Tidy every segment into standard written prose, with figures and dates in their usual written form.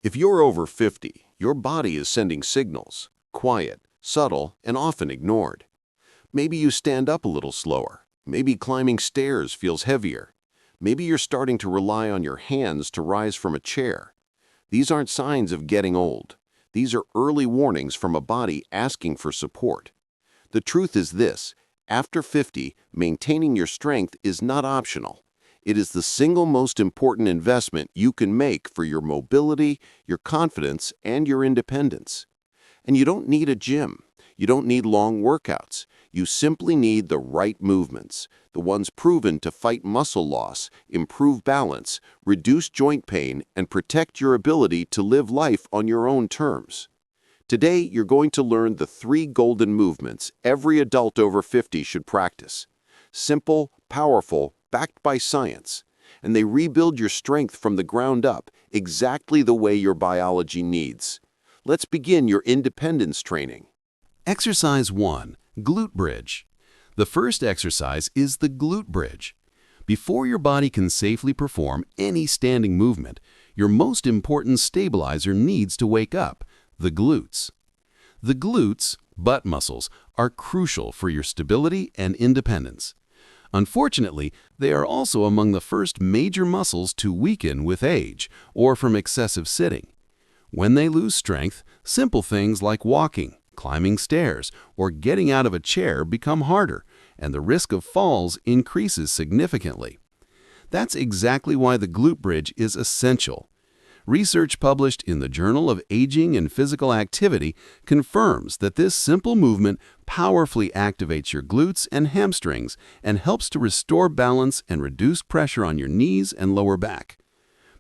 If you're over 50, your body is sending signals, quiet, subtle, and often ignored. Maybe you stand up a little slower. Maybe climbing stairs feels heavier. Maybe you're starting to rely on your hands to rise from a chair. These aren't signs of getting old. These are early warnings from a body asking for support. The truth is this: after 50, maintaining your strength is not optional. It is the single most important investment you can make for your mobility, your confidence, and your independence. And you don't need a gym. You don't need long workouts. You simply need the right movements, the ones proven to fight muscle loss, improve balance, reduce joint pain, and protect your ability to live life on your own terms. Today, you're going to learn the 3 golden movements every adult over 50 should practice. Simple, powerful, backed by science, and they rebuild your strength from the ground up exactly the way your biology needs. Let's begin your independence training. Exercise 1. Glute Bridge. The first exercise is the glute bridge. Before your body can safely perform any standing movement, your most important stabilizer needs to wake up: the glutes. The glutes, butt muscles, are crucial for your stability and independence. Unfortunately, they are also among the first major muscles to weaken with age or from excessive sitting. When they lose strength, simple things like walking, climbing stairs, or getting out of a chair become harder, and the risk of falls increases significantly. That's exactly why the glute bridge is essential. Research published in the Journal of Aging and Physical Activity confirms that this simple movement powerfully activates your glutes and hamstrings and helps to restore balance and reduce pressure on your knees and lower back.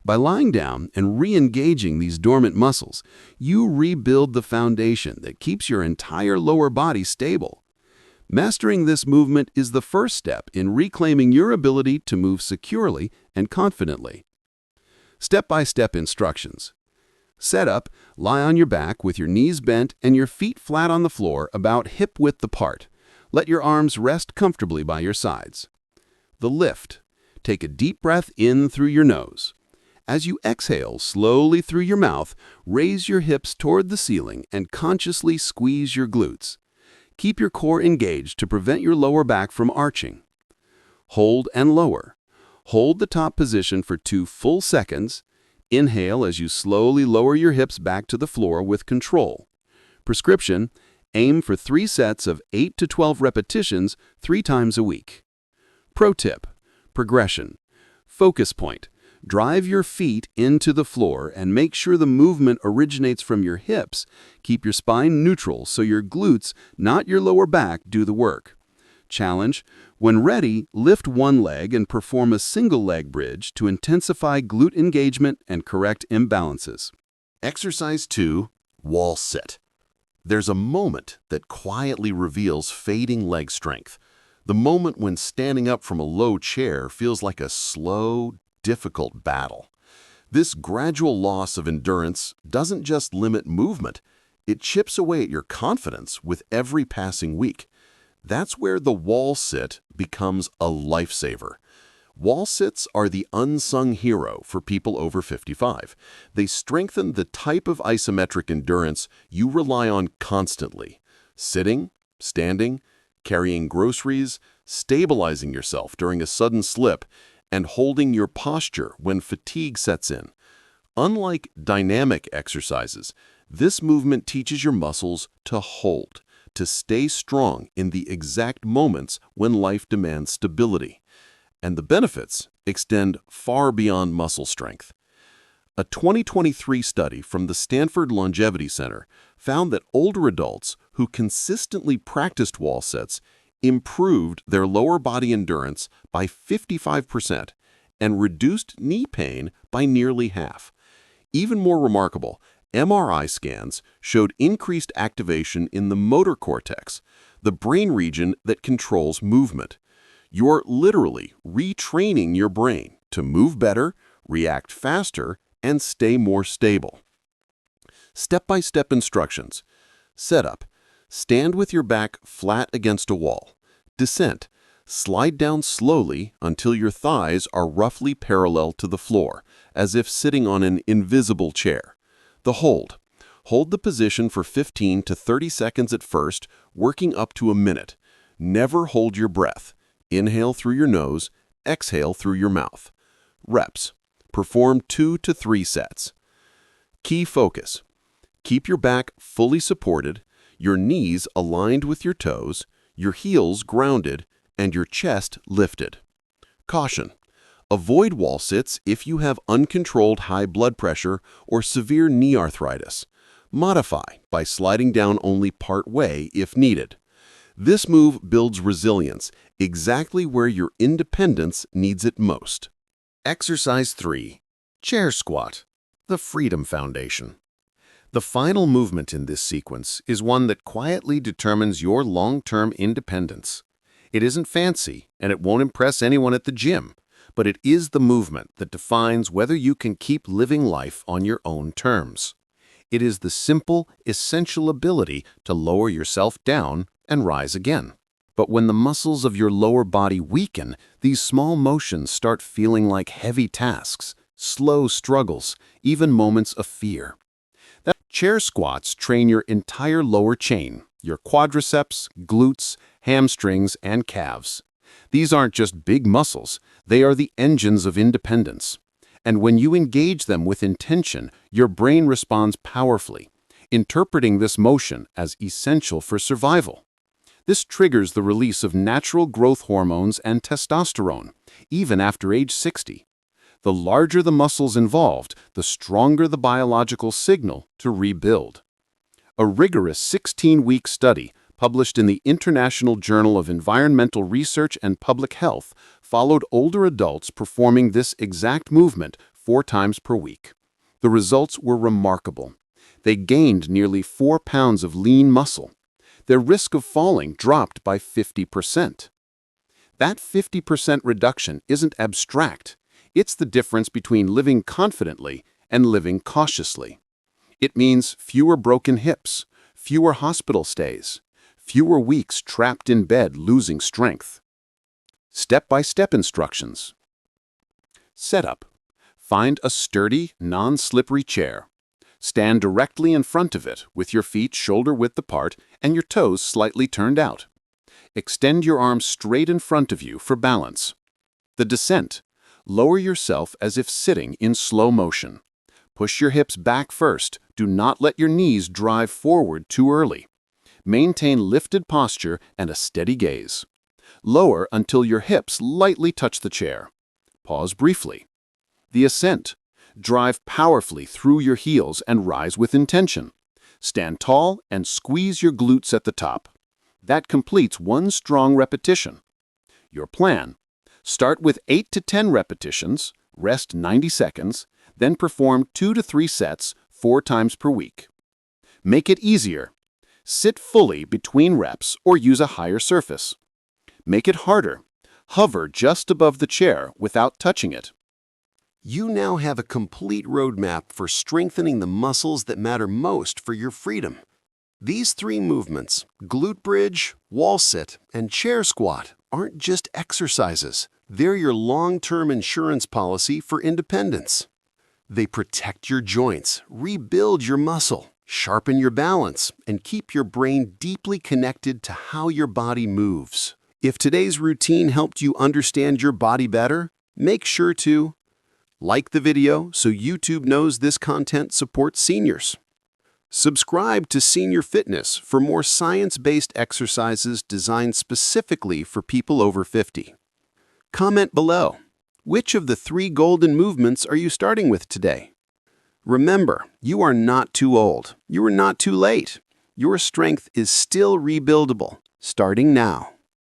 By lying down and re-engaging these dormant muscles, you rebuild the foundation that keeps your entire lower body stable. Mastering this movement is the first step in reclaiming your ability to move securely and confidently. Step-by-step instructions. Set up, lie on your back with your knees bent and your feet flat on the floor about hip-width apart. Let your arms rest comfortably by your sides. The lift. Take a deep breath in through your nose. As you exhale slowly through your mouth, raise your hips toward the ceiling and consciously squeeze your glutes. Keep your core engaged to prevent your lower back from arching. Hold and lower. Hold the top position for 2 full seconds. Inhale as you slowly lower your hips back to the floor with control. Prescription: aim for 3 sets of 8 to 12 repetitions 3 times a week. Pro tip: progression. Focus point: drive your feet into the floor and make sure the movement originates from your hips. Keep your spine neutral so your glutes, not your lower back, do the work. Challenge: when ready, lift one leg and perform a single leg bridge to intensify glute engagement and correct imbalances. Exercise 2. Wall sit. There's a moment that quietly reveals fading leg strength. The moment when standing up from a low chair feels like a slow, difficult battle. This gradual loss of endurance doesn't just limit movement, it chips away at your confidence with every passing week. That's where the wall sit becomes a lifesaver. Wall sits are the unsung hero for people over 55. They strengthen the type of isometric endurance you rely on constantly: sitting, standing, carrying groceries, stabilizing yourself during a sudden slip, and holding your posture when fatigue sets in. Unlike dynamic exercises, this movement teaches your muscles to hold, to stay strong in the exact moments when life demands stability. And the benefits extend far beyond muscle strength. A 2023 study from the Stanford Longevity Center found that older adults who consistently practiced wall sits improved their lower body endurance by 55% and reduced knee pain by nearly half. Even more remarkable, MRI scans showed increased activation in the motor cortex, the brain region that controls movement. You're literally retraining your brain to move better, react faster, and stay more stable. Step-by-step instructions. Setup: stand with your back flat against a wall. Descent: slide down slowly until your thighs are roughly parallel to the floor, as if sitting on an invisible chair. The hold. Hold the position for 15 to 30 seconds at first, working up to a minute. Never hold your breath. Inhale through your nose, exhale through your mouth. Reps. Perform 2 to 3 sets. Key focus. Keep your back fully supported, your knees aligned with your toes, your heels grounded, and your chest lifted. Caution. Avoid wall sits if you have uncontrolled high blood pressure or severe knee arthritis. Modify by sliding down only part way if needed. This move builds resilience exactly where your independence needs it most. Exercise 3. Chair squat, the Freedom Foundation. The final movement in this sequence is one that quietly determines your long-term independence. It isn't fancy, and it won't impress anyone at the gym, but it is the movement that defines whether you can keep living life on your own terms. It is the simple, essential ability to lower yourself down and rise again. But when the muscles of your lower body weaken, these small motions start feeling like heavy tasks, slow struggles, even moments of fear. Chair squats train your entire lower chain, your quadriceps, glutes, hamstrings, and calves. These aren't just big muscles, they are the engines of independence. And when you engage them with intention, your brain responds powerfully, interpreting this motion as essential for survival. This triggers the release of natural growth hormones and testosterone, even after age 60. The larger the muscles involved, the stronger the biological signal to rebuild. A rigorous 16-week study published in the International Journal of Environmental Research and Public Health followed older adults performing this exact movement 4 times per week. The results were remarkable. They gained nearly 4 pounds of lean muscle. Their risk of falling dropped by 50%. That 50% reduction isn't abstract. It's the difference between living confidently and living cautiously. It means fewer broken hips, fewer hospital stays, fewer weeks trapped in bed losing strength. Step-by-step instructions. Setup. Find a sturdy, non-slippery chair. Stand directly in front of it with your feet shoulder-width apart and your toes slightly turned out. Extend your arms straight in front of you for balance. The descent. Lower yourself as if sitting in slow motion. Push your hips back first. Do not let your knees drive forward too early. Maintain lifted posture and a steady gaze. Lower until your hips lightly touch the chair. Pause briefly. The ascent. Drive powerfully through your heels and rise with intention. Stand tall and squeeze your glutes at the top. That completes 1 strong repetition. Your plan. Start with 8 to 10 repetitions, rest 90 seconds, then perform 2 to 3 sets 4 times per week. Make it easier. Sit fully between reps or use a higher surface. Make it harder. Hover just above the chair without touching it. You now have a complete roadmap for strengthening the muscles that matter most for your freedom. These 3 movements, glute bridge, wall sit, and chair squat, aren't just exercises. They're your long-term insurance policy for independence. They protect your joints, rebuild your muscle, sharpen your balance, and keep your brain deeply connected to how your body moves. If today's routine helped you understand your body better, make sure to like the video so YouTube knows this content supports seniors. Subscribe to Senior Fitness for more science-based exercises designed specifically for people over 50. Comment below. Which of the 3 golden movements are you starting with today? Remember, you are not too old. You are not too late. Your strength is still rebuildable, starting now.